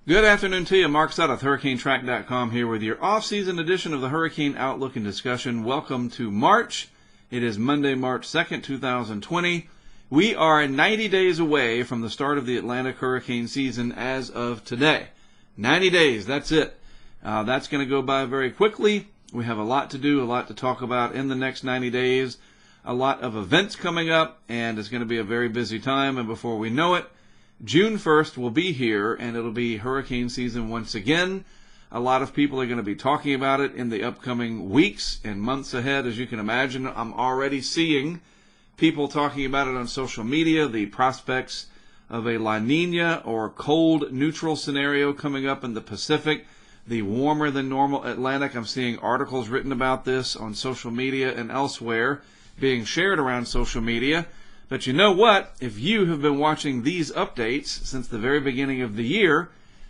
Good afternoon to you. Mark Sudduth, HurricaneTrack.com here with your off-season edition of the Hurricane Outlook and Discussion. Welcome to March. It is Monday, March 2nd, 2020. We are 90 days away from the start of the Atlantic hurricane season as of today. 90 days, that's it. That's going to go by very quickly. We have a lot to do, a lot to talk about in the next 90 days. A lot of events coming up, and it's going to be a very busy time. And before we know it, June 1st will be here, and it'll be hurricane season once again. A lot of people are going to be talking about it in the upcoming weeks and months ahead. As you can imagine, I'm already seeing people talking about it on social media, the prospects of a La Nina or cold neutral scenario coming up in the Pacific, the warmer than normal Atlantic. I'm seeing articles written about this on social media and elsewhere being shared around social media. But you know what? If you have been watching these updates since the very beginning of the year,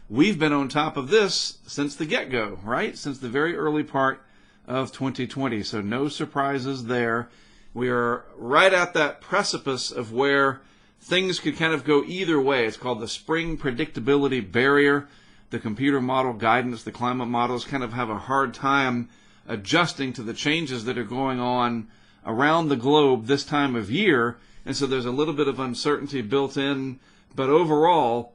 we've been on top of this since the get-go, right? Since the very early part of 2020. So no surprises there. We are right at that precipice of where things could kind of go either way. It's called the spring predictability barrier. The computer model guidance, the climate models kind of have a hard time adjusting to the changes that are going on around the globe this time of year. And so there's a little bit of uncertainty built in, but overall,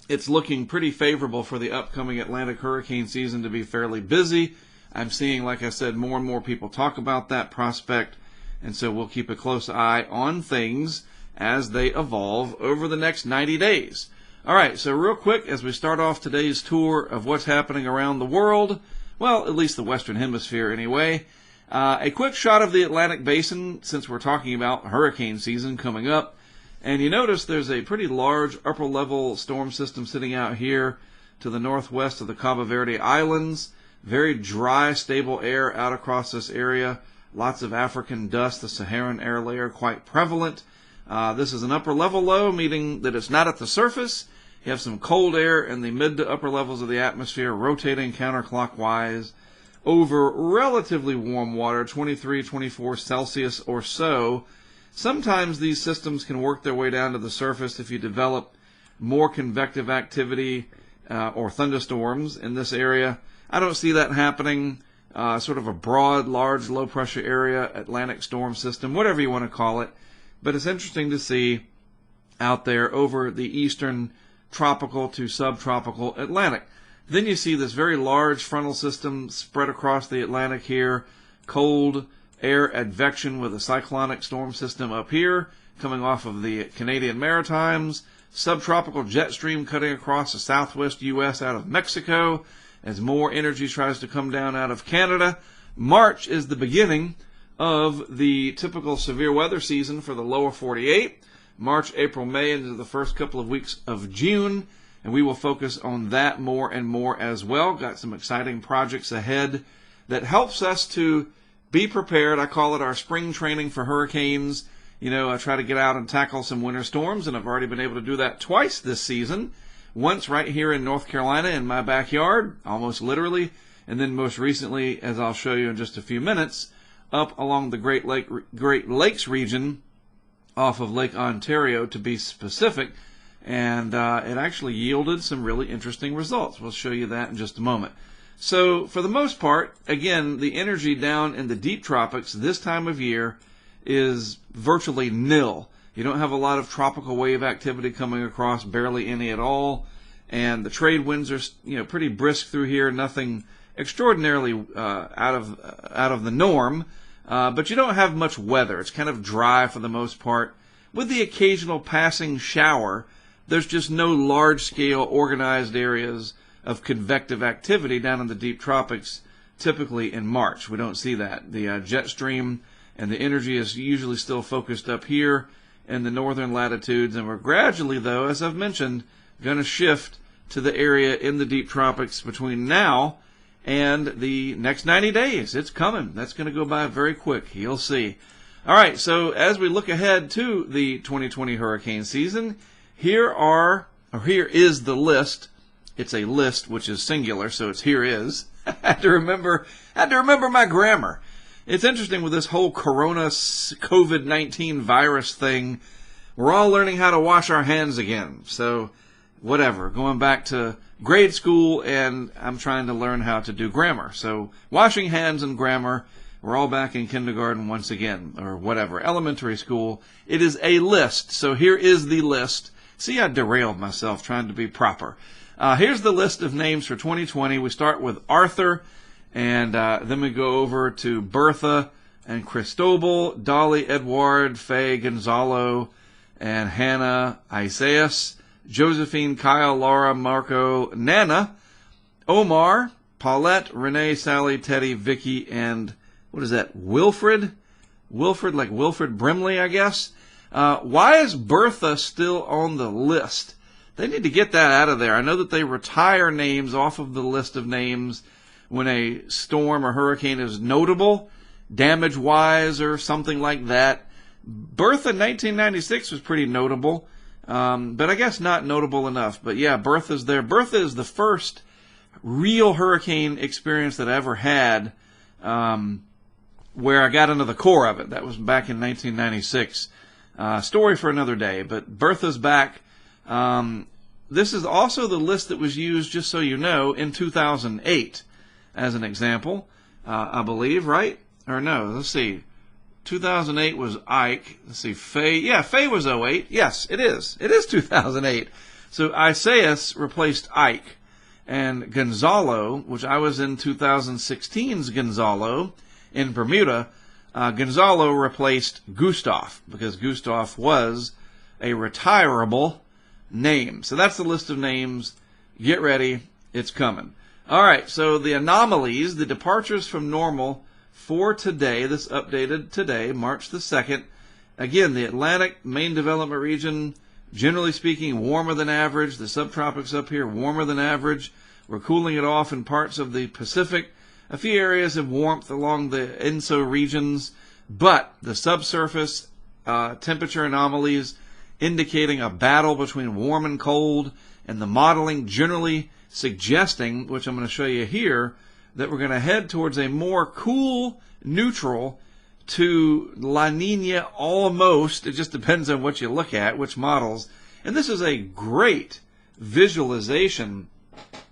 it's looking pretty favorable for the upcoming Atlantic hurricane season to be fairly busy. I'm seeing, like I said, more and more people talk about that prospect, and so we'll keep a close eye on things as they evolve over the next 90 days. All right, so real quick, as we start off today's tour of what's happening around the world, well, at least the Western Hemisphere anyway, a quick shot of the Atlantic Basin, since we're talking about hurricane season coming up. And you notice there's a pretty large upper-level storm system sitting out here to the northwest of the Cabo Verde Islands. Very dry, stable air out across this area. Lots of African dust, the Saharan air layer quite prevalent. This is an upper-level low, meaning that it's not at the surface. You have some cold air in the mid to upper levels of the atmosphere rotating counterclockwise over relatively warm water, 23, 24 Celsius or so. Sometimes these systems can work their way down to the surface if you develop more convective activity or thunderstorms in this area. I don't see that happening. Sort of a broad, large, low-pressure area, Atlantic storm system, whatever you want to call it. But it's interesting to see out there over the eastern tropical to subtropical Atlantic. Then you see this very large frontal system spread across the Atlantic here. Cold air advection with a cyclonic storm system up here coming off of the Canadian Maritimes. Subtropical jet stream cutting across the southwest U.S. out of Mexico as more energy tries to come down out of Canada. March is the beginning of the typical severe weather season for the lower 48. March, April, May into the first couple of weeks of June. And we will focus on that more and more as well. Got some exciting projects ahead that helps us to be prepared. I call it our spring training for hurricanes. You know, I try to get out and tackle some winter storms, and I've already been able to do that twice this season. Once right here in North Carolina in my backyard, almost literally, and then most recently, as I'll show you in just a few minutes, up along the Great Lakes region off of Lake Ontario to be specific. And it actually yielded some really interesting results. We'll show you that in just a moment. So for the most part, again, the energy down in the deep tropics this time of year is virtually nil. You don't have a lot of tropical wave activity coming across, barely any at all. And the trade winds are pretty brisk through here, nothing extraordinarily out of the norm. But you don't have much weather. It's kind of dry for the most part, with the occasional passing shower. There's just no large-scale organized areas of convective activity down in the deep tropics, typically in March. We don't see that. The jet stream and the energy is usually still focused up here in the northern latitudes, and we're gradually, though, as I've mentioned, going to shift to the area in the deep tropics between now and the next 90 days. It's coming. That's going to go by very quick. You'll see. All right, so as we look ahead to the 2020 hurricane season, here is the list. It's a list, which is singular, so it's here is. I had to remember my grammar. It's interesting with this whole corona COVID-19 virus thing. We're all learning how to wash our hands again. So whatever, going back to grade school, and I'm trying to learn how to do grammar. So washing hands and grammar, we're all back in kindergarten once again, or whatever, elementary school. It is a list. So here is the list. See, I derailed myself trying to be proper. Here's the list of names for 2020. We start with Arthur, and then we go over to Bertha and Cristobal, Dolly, Edward, Faye, Gonzalo, and Hannah, Isaias, Josephine, Kyle, Laura, Marco, Nana, Omar, Paulette, Renee, Sally, Teddy, Vicky, and what is that, Wilfred? Wilfred, like Wilfred Brimley, I guess. Why is Bertha still on the list? They need to get that out of there. I know that they retire names off of the list of names when a storm or hurricane is notable, damage-wise or something like that. Bertha in 1996 was pretty notable, but I guess not notable enough. But yeah, Bertha's there. Bertha is the first real hurricane experience that I ever had, where I got into the core of it. That was back in 1996. Story for another day, but Bertha's back. This is also the list that was used, just so you know, in 2008 as an example, I believe, right? Or no, let's see. 2008 was Ike. Let's see, Faye. Yeah, Faye was 08. Yes, it is. It is 2008. So Isaias replaced Ike. And Gonzalo, which I was in 2016's Gonzalo in Bermuda, Gonzalo replaced Gustav, because Gustav was a retirable name. So that's the list of names. Get ready. It's coming. All right, so the anomalies, the departures from normal for today, this updated today, March the 2nd. Again, the Atlantic main development region, generally speaking, warmer than average. The subtropics up here, warmer than average. We're cooling it off in parts of the Pacific. A few areas of warmth along the ENSO regions, but the subsurface temperature anomalies indicating a battle between warm and cold, and the modeling generally suggesting, which I'm going to show you here, that we're going to head towards a more cool neutral to La Nina almost. It just depends on what you look at, which models. And this is a great visualization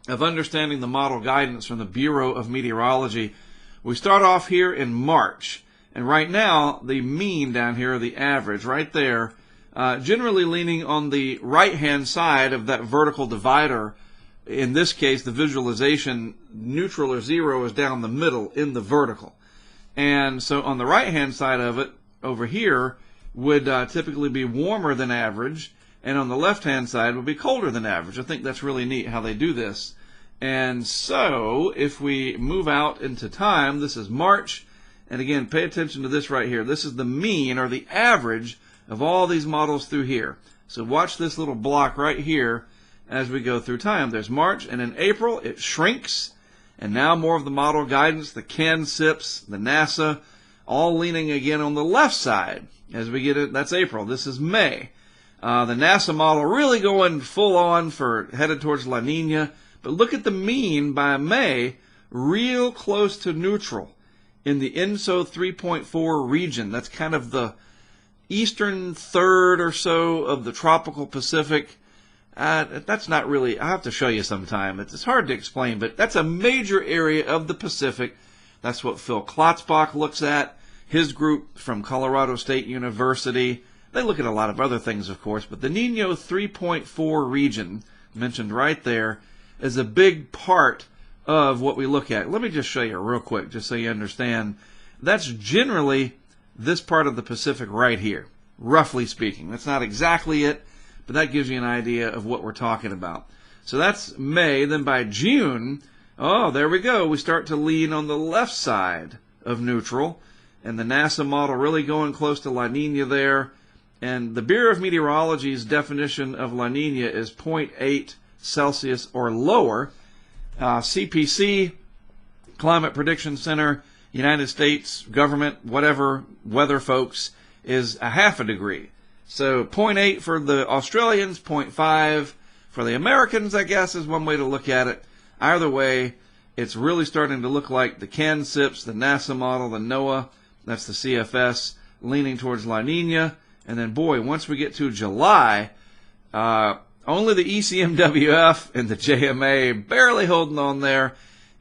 of understanding the model guidance from the Bureau of Meteorology. We start off here in March, and right now the mean down here, or the average right there, generally leaning on the right-hand side of that vertical divider. In this case, the visualization, neutral or zero, is down the middle in the vertical. And so on the right-hand side of it, over here, would typically be warmer than average, and on the left-hand side would be colder than average. I think that's really neat how they do this. And so, if we move out into time, this is March, and again, pay attention to this right here. This is the mean, or the average, of all these models through here. So watch this little block right here as we go through time. There's March, and in April it shrinks, and now more of the model guidance, the CAN-SIPs, the NASA, all leaning again on the left side as we get it. That's April. This is May. The NASA model really going full on for headed towards La Nina. But look at the mean by May, real close to neutral in the ENSO 3.4 region. That's kind of the eastern third or so of the tropical Pacific. That's not really, I have to show you sometime. It's hard to explain, but that's a major area of the Pacific. That's what Phil Klotzbach looks at. His group from Colorado State University. They look at a lot of other things, of course, but the Nino 3.4 region, mentioned right there, is a big part of what we look at. Let me just show you real quick, just so you understand. That's generally this part of the Pacific right here, roughly speaking. That's not exactly it, but that gives you an idea of what we're talking about. So that's May. Then by June, oh, there we go. We start to lean on the left side of neutral, and the NASA model really going close to La Nina there. And the Bureau of Meteorology's definition of La Nina is 0.8 Celsius or lower. CPC, Climate Prediction Center, United States government, whatever, weather folks, is a half a degree. So 0.8 for the Australians, 0.5 for the Americans, I guess, is one way to look at it. Either way, it's really starting to look like the CAN-SIPs, the NASA model, the NOAA, that's the CFS, leaning towards La Nina. And then, boy, once we get to July, Only the ECMWF and the JMA barely holding on there.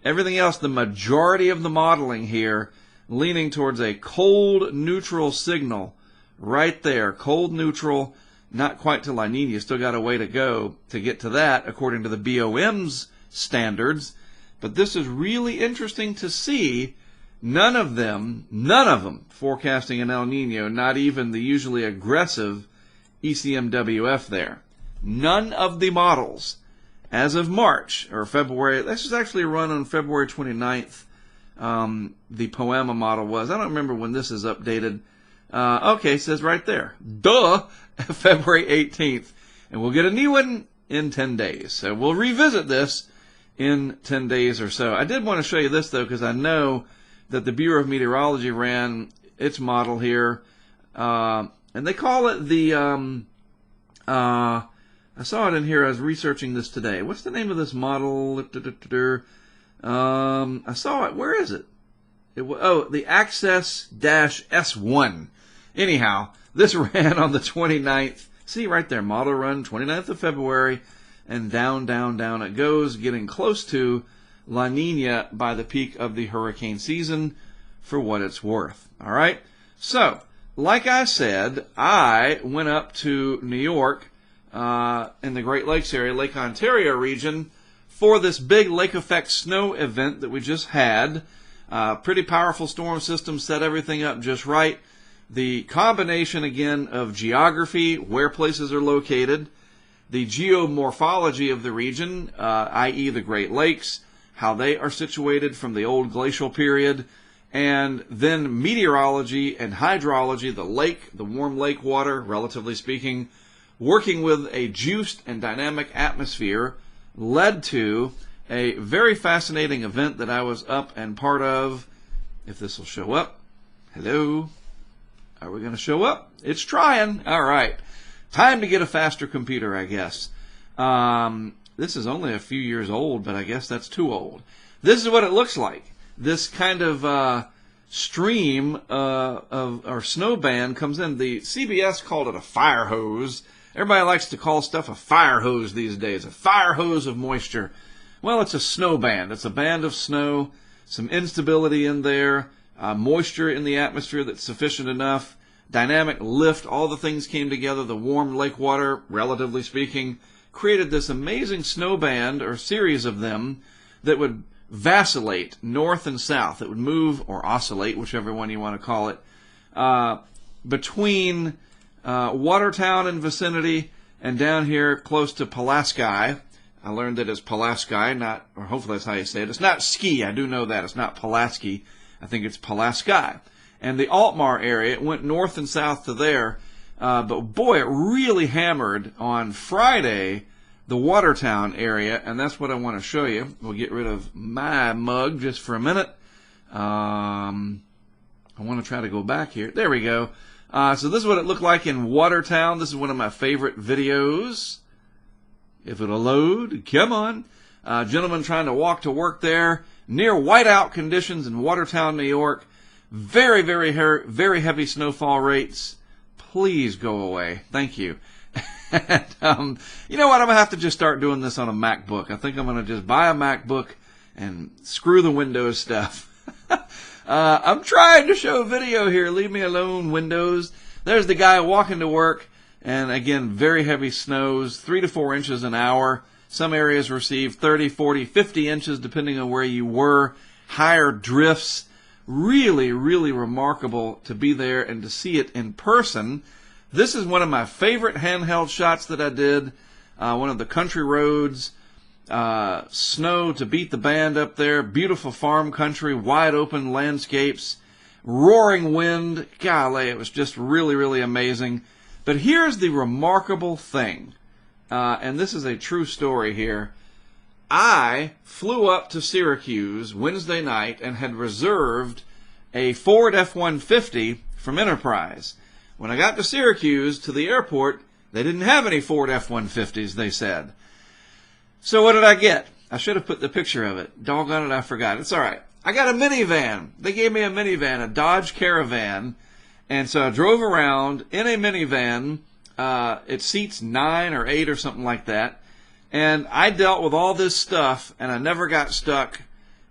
Everything else, the majority of the modeling here, leaning towards a cold neutral signal right there. Cold neutral, not quite to La Nina. Still got a way to go to get to that according to the BOM's standards. But this is really interesting to see. None of them forecasting an El Nino, not even the usually aggressive ECMWF there. None of the models, as of March or February, this is actually run on February 29th, the Poema model was. I don't remember when this is updated. Okay, it says right there. Duh! February 18th. And we'll get a new one in 10 days. So we'll revisit this in 10 days or so. I did want to show you this, though, because I know that the Bureau of Meteorology ran its model here. And they call it the... I saw it in here. I was researching this today. What's the name of this model? I saw it. Where is it? The Access-S1. Anyhow, this ran on the 29th. See right there, model run, 29th of February, and down, down, down it goes, getting close to La Nina by the peak of the hurricane season, for what it's worth. All right? So, like I said, I went up to New York in the Great Lakes area, Lake Ontario region, for this big lake effect snow event that we just had. Pretty powerful storm system, set everything up just right. The combination, again, of geography, where places are located, the geomorphology of the region, i.e. the Great Lakes, how they are situated from the old glacial period, and then meteorology and hydrology, the lake, the warm lake water, relatively speaking, working with a juiced and dynamic atmosphere, led to a very fascinating event that I was up and part of. If this will show up. Hello? Are we going to show up? It's trying. All right. Time to get a faster computer, I guess. This is only a few years old, but I guess that's too old. This is what it looks like. This kind of stream or snow band comes in. The CBS called it a fire hose. Everybody likes to call stuff a fire hose these days, a fire hose of moisture. Well, it's a snow band. It's a band of snow, some instability in there, moisture in the atmosphere that's sufficient enough, dynamic lift, all the things came together. The warm lake water, relatively speaking, created this amazing snow band, or series of them, that would vacillate north and south. It would move, or oscillate, whichever one you want to call it, between Watertown and vicinity, and down here close to Pulaski. I learned that it's Pulaski, not, or hopefully that's how you say it. It's not ski, I do know that. It's not Pulaski. I think it's Pulaski. And the Altmar area, it went north and south to there. But boy, it really hammered on Friday, the Watertown area, and that's what I want to show you. We'll get rid of my mug just for a minute. I want to try to go back here. There we go. So this is what it looked like in Watertown. This is one of my favorite videos. If it'll load, come on. Gentleman trying to walk to work there. Near whiteout conditions in Watertown, New York. Very, very, very heavy snowfall rates. Please go away. Thank you. And, you know what? I'm going to have to just start doing this on a MacBook. I think I'm going to just buy a MacBook and screw the Windows stuff. I'm trying to show a video here. Leave me alone, Windows. There's the guy walking to work. And again, very heavy snows, 3 to 4 inches an hour. Some areas received 30, 40, 50 inches, depending on where you were. Higher drifts. Really, really remarkable to be there and to see it in person. This is one of my favorite handheld shots that I did. One of the country roads. Snow to beat the band up there. Beautiful farm country, wide open landscapes. Roaring wind. Golly, it was just really, really amazing. But here's the remarkable thing, and this is a true story here. I flew up to Syracuse Wednesday night and had reserved a Ford F-150 from Enterprise. When I got to Syracuse, to the airport, they didn't have any Ford F-150s, they said. So what did I get? I should have put the picture of it. Doggone it, I forgot. It's all right. I got a minivan. They gave me a minivan, a Dodge Caravan. And so I drove around in a minivan it seats 9 or 8 or something like that. And I dealt with all this stuff, and I never got stuck.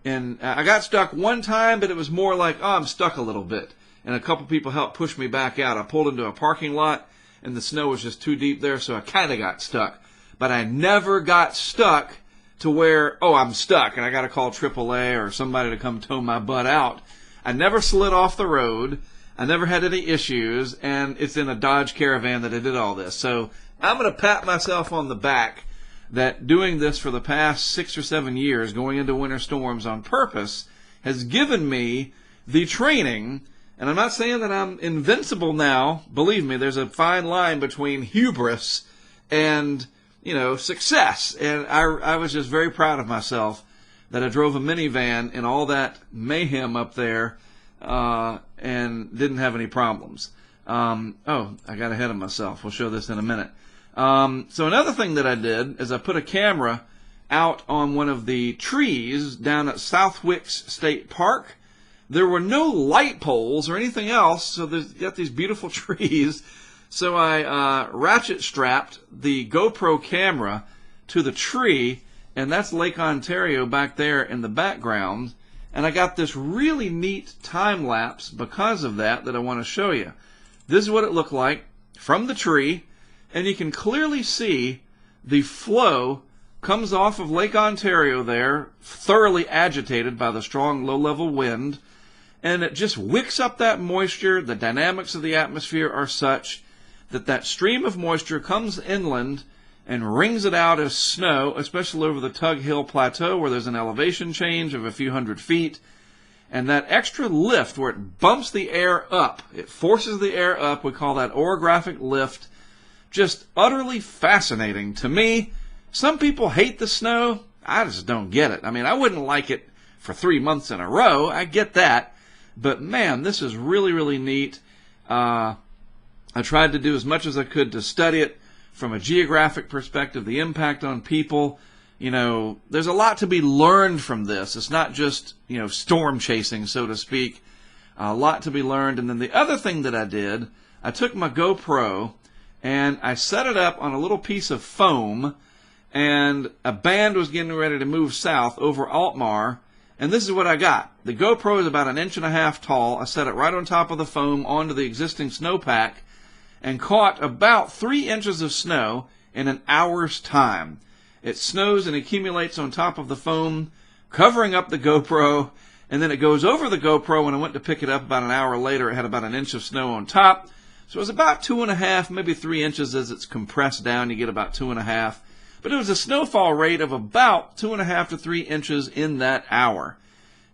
And I got stuck one time, but it was more like, oh, I'm stuck a little bit. And a couple people helped push me back out. I pulled into a parking lot, and the snow was just too deep there, so I kind of got stuck. But I never got stuck to where, oh, I'm stuck, and I got to call AAA or somebody to come tow my butt out. I never slid off the road. I never had any issues, and it's in a Dodge Caravan that I did all this. So I'm going to pat myself on the back that doing this for the past 6 or 7 years, going into winter storms on purpose, has given me the training. And I'm not saying that I'm invincible now. Believe me, there's a fine line between hubris and, success. And I was just very proud of myself that I drove a minivan in all that mayhem up there and didn't have any problems. I got ahead of myself. We'll show this in a minute. So another thing that I did is I put a camera out on one of the trees down at Southwicks State Park. There were no light poles or anything else, so there's got these beautiful trees. So I ratchet strapped the GoPro camera to the tree, and that's Lake Ontario back there in the background. And I got this really neat time lapse because of that I want to show you. This is what it looked like from the tree. And you can clearly see the flow comes off of Lake Ontario there, thoroughly agitated by the strong low-level wind, and it just wicks up that moisture. The dynamics of the atmosphere are such that that stream of moisture comes inland and wrings it out as snow, especially over the Tug Hill Plateau where there's an elevation change of a few hundred feet. And that extra lift where it bumps the air up, it forces the air up, we call that orographic lift. Just utterly fascinating to me. Some people hate the snow. I just don't get it. I mean, I wouldn't like it for 3 months in a row. I get that. But man, this is really, really neat. I tried to do as much as I could to study it from a geographic perspective, the impact on people. There's a lot to be learned from this. It's not just, storm chasing, so to speak. A lot to be learned. And then the other thing that I did, I took my GoPro and I set it up on a little piece of foam, and a band was getting ready to move south over Altmar, and this is what I got. The GoPro is about 1.5 inches tall. I set it right on top of the foam onto the existing snowpack and caught about 3 inches of snow in an hour's time. It snows and accumulates on top of the foam, covering up the GoPro, and then it goes over the GoPro. When I went to pick it up about an hour later, it had about 1 inch of snow on top. So it was about 2.5, maybe 3 inches as it's compressed down. You get about 2.5. But it was a snowfall rate of about 2.5 to 3 inches in that hour.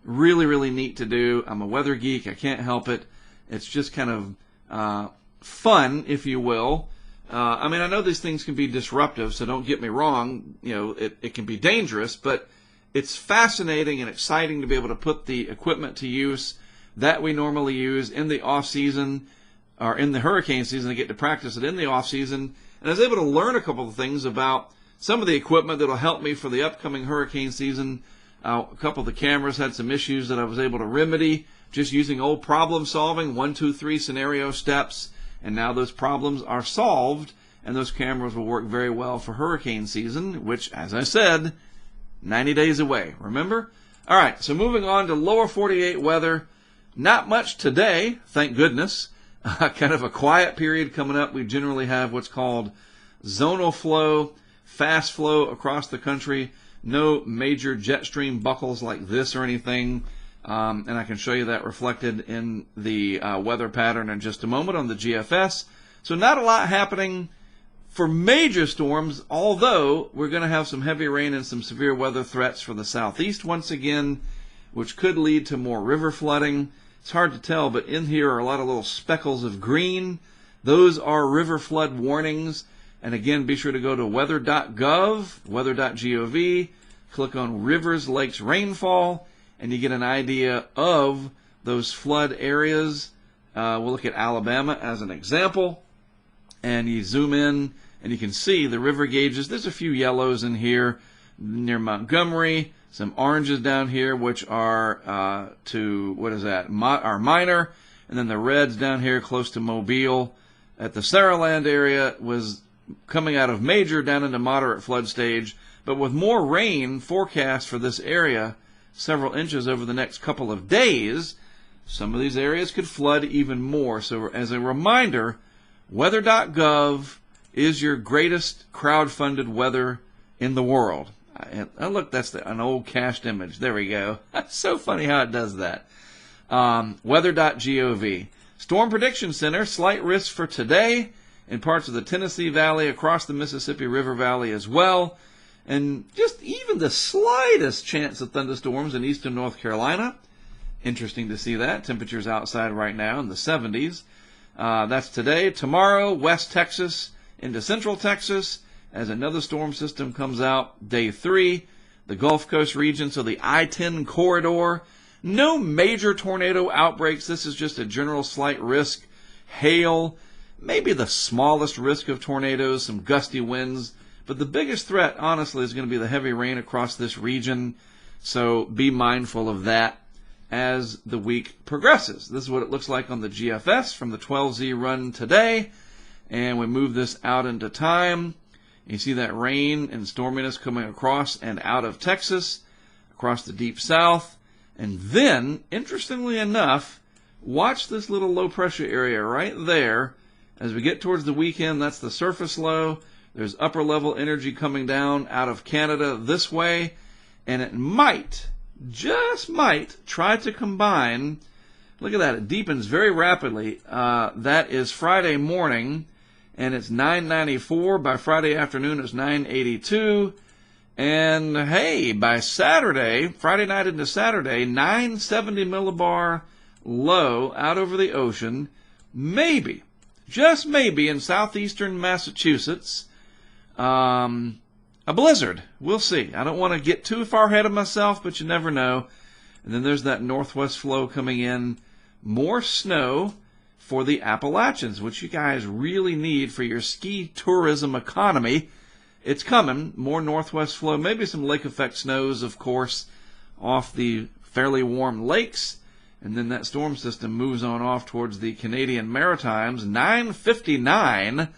Really, really neat to do. I'm a weather geek. I can't help it. It's just kind of fun, if you will. I know these things can be disruptive, so don't get me wrong. It can be dangerous, but it's fascinating and exciting to be able to put the equipment to use that we normally use in the off-season or in the hurricane season. I get to practice it in the off-season. And I was able to learn a couple of things about some of the equipment that will help me for the upcoming hurricane season. A couple of the cameras had some issues that I was able to remedy just using old problem solving, 1, 2, 3 scenario steps. And now those problems are solved, and those cameras will work very well for hurricane season, which, as I said, 90 days away. Remember? All right, so moving on to lower 48 weather. Not much today, thank goodness. Kind of a quiet period coming up. We generally have what's called zonal flow, fast flow across the country. No major jet stream buckles like this or anything. And I can show you that reflected in the weather pattern in just a moment on the GFS. So not a lot happening for major storms, although we're going to have some heavy rain and some severe weather threats for the southeast once again, which could lead to more river flooding. It's hard to tell, but in here are a lot of little speckles of green. Those are river flood warnings. And again, be sure to go to weather.gov, weather.gov, click on rivers, lakes, rainfall, and you get an idea of those flood areas. We'll look at Alabama as an example. And you zoom in, and you can see the river gauges. There's a few yellows in here near Montgomery, some oranges down here, which are are minor, and then the reds down here close to Mobile. at the Saraland area was coming out of major down into moderate flood stage, but with more rain forecast for this area, several inches over the next couple of days, some of these areas could flood even more. So as a reminder, weather.gov is your greatest crowd-funded weather in the world. Oh, look, that's an old cached image. There we go. That's so funny how it does that. Weather.gov. Storm Prediction Center, slight risk for today in parts of the Tennessee Valley, across the Mississippi River Valley as well. And just even the slightest chance of thunderstorms in eastern North Carolina. Interesting to see that. Temperatures outside right now in the 70s. That's today. Tomorrow, West Texas into Central Texas as another storm system comes out. Day 3, the Gulf Coast region, so the I-10 corridor. No major tornado outbreaks. This is just a general slight risk. Hail, maybe the smallest risk of tornadoes, some gusty winds. But the biggest threat, honestly, is going to be the heavy rain across this region. So be mindful of that as the week progresses. This is what it looks like on the GFS from the 12Z run today. And we move this out into time. You see that rain and storminess coming across and out of Texas, across the deep south. And then, interestingly enough, watch this little low pressure area right there. As we get towards the weekend, that's the surface low. There's upper level energy coming down out of Canada this way. And it might, just might, try to combine. Look at that. It deepens very rapidly. That is Friday morning, and it's 994. By Friday afternoon, it's 982. And hey, by Saturday, Friday night into Saturday, 970 millibar low out over the ocean. Maybe, just maybe, in southeastern Massachusetts, a blizzard. We'll see. I don't want to get too far ahead of myself, but you never know. And then there's that northwest flow coming in. More snow for the Appalachians, which you guys really need for your ski tourism economy. It's coming. More northwest flow. Maybe some lake effect snows, of course, off the fairly warm lakes. And then that storm system moves on off towards the Canadian Maritimes. 9:59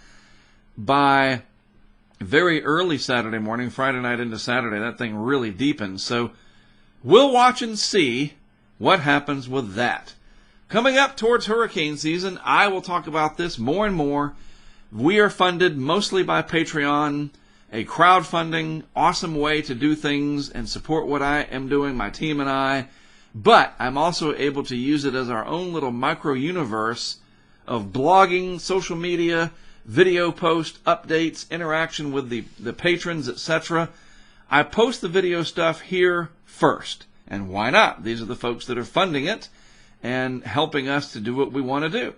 by very early Saturday morning, Friday night into Saturday. That thing really deepens. So we'll watch and see what happens with that. Coming up towards hurricane season, I will talk about this more and more. We are funded mostly by Patreon, a crowdfunding, awesome way to do things and support what I am doing, my team and I. But I'm also able to use it as our own little micro-universe of blogging, social media, video post, updates, interaction with the patrons, etc. I post the video stuff here first. And why not? These are the folks that are funding it and helping us to do what we want to do.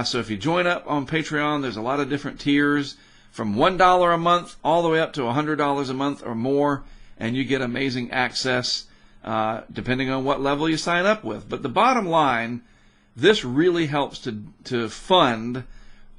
So if you join up on Patreon, there's a lot of different tiers from $1 a month all the way up to $100 a month or more, and you get amazing access depending on what level you sign up with. But the bottom line, this really helps to fund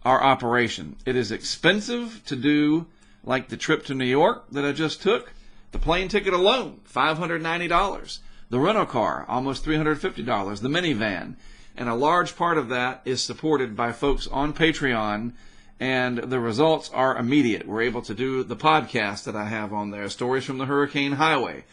our operation. It is expensive to do, like the trip to New York that I just took. The plane ticket alone, $590. The rental car, almost $350. The minivan. And a large part of that is supported by folks on Patreon, and the results are immediate. We're able to do the podcast that I have on there, Stories from the Hurricane Highway.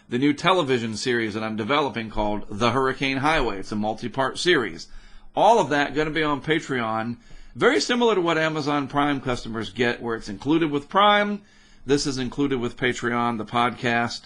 The new television series that I'm developing called The Hurricane Highway. It's a multi-part series. All of that going to be on Patreon. Very similar to what Amazon Prime customers get, where it's included with Prime. This is included with Patreon, the podcast.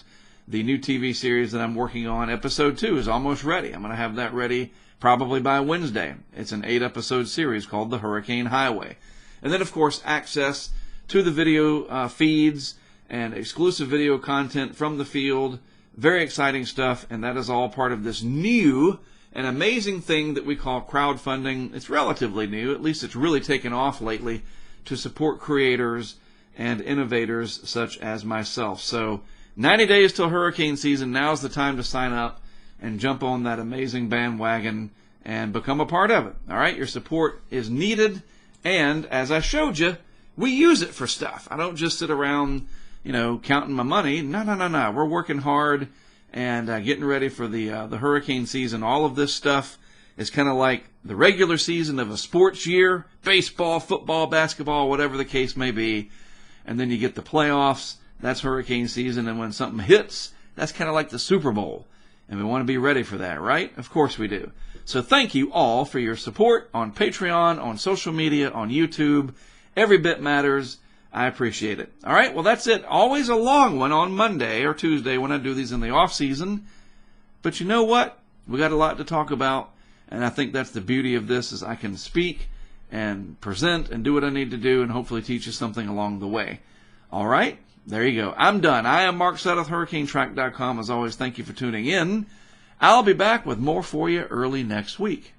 The new TV series that I'm working on, episode 2, is almost ready. I'm going to have that ready probably by Wednesday. It's an 8-episode series called The Hurricane Highway. And then, of course, access to the video feeds and exclusive video content from the field. Very exciting stuff, and that is all part of this new and amazing thing that we call crowdfunding. It's relatively new, at least it's really taken off lately, to support creators and innovators such as myself. So 90 days till hurricane season. Now's the time to sign up and jump on that amazing bandwagon and become a part of it. All right, your support is needed, and as I showed you, we use it for stuff. I don't just sit around, counting my money. No. We're working hard and getting ready for the hurricane season. All of this stuff is kind of like the regular season of a sports year, baseball, football, basketball, whatever the case may be. And then you get the playoffs, that's hurricane season, and when something hits, that's kind of like the Super Bowl. And we want to be ready for that, right? Of course we do. So thank you all for your support on Patreon, on social media, on YouTube. Every bit matters. I appreciate it. All right, well, that's it. Always a long one on Monday or Tuesday when I do these in the off season. But you know what? We got a lot to talk about, and I think that's the beauty of this, is I can speak and present and do what I need to do and hopefully teach you something along the way. All right, there you go. I'm done. I am Mark Suttoth, HurricaneTrack.com. As always, thank you for tuning in. I'll be back with more for you early next week.